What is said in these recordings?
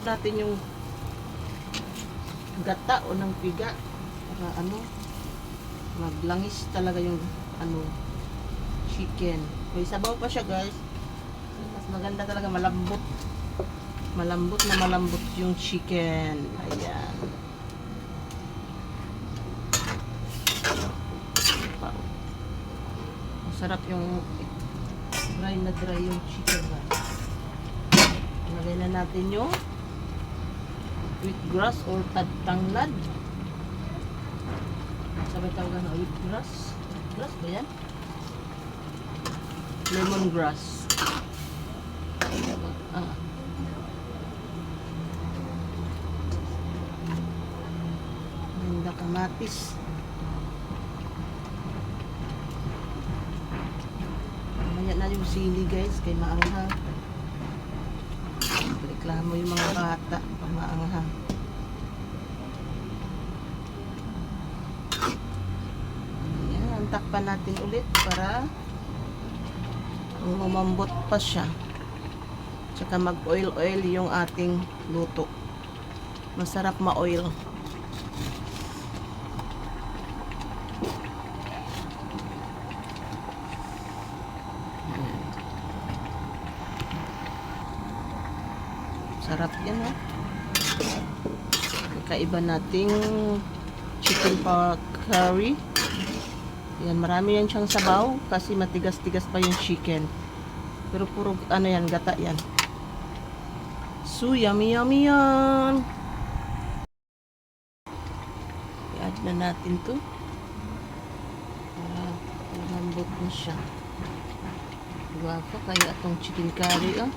natin yung gata o ng piga para maglangis talaga yung chicken. May sabaw pa siya, guys. Mas maganda talaga, malambot na malambot yung chicken. Ayan. Masarap yung dry yung chicken, guys. Lagay na natin yung wheatgrass or tanglad. Sabi tawag na wheatgrass. Grass ba yan? Lemongrass. Ganda kamatis. Mamaya na yung sili, guys, kay maanghang. Reklamo yung mga bata pag maanghang. Ayan, takpan natin ulit para umambot pa siya. Tsaka mag-oil yung ating luto. Masarap ma-oil. Sarap yan, ha? Kakaiba nating chicken curry. Yan, marami yan siyang sabaw kasi matigas-tigas pa yung chicken. Pero puro yan, gata yan. So yummy yan. I-add na natin to. Para malambot na siya. Guwapo kaya itong chicken curry, oh.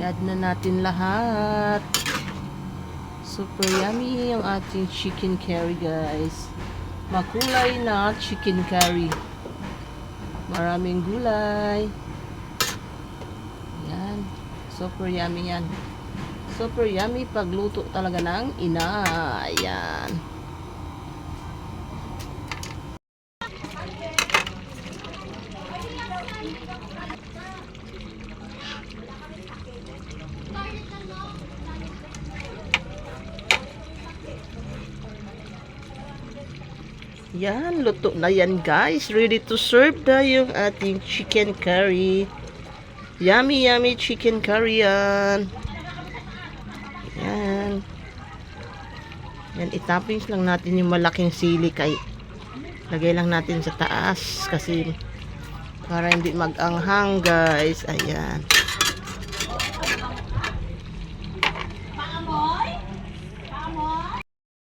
I-add na natin lahat. Super yummy yung ating chicken curry, guys. Makulay na chicken curry. Maraming gulay. Yan. Super yummy yan. Super yummy pagluto talaga ng ina. Ayan. Yan, luto na yan, guys. Ready to serve na yung ating chicken curry. Yummy, yummy chicken curry yan. Yan. Yan, itappings lang natin yung malaking sili kay lagay lang natin sa taas kasi para hindi mag-anghang, guys. Ayan.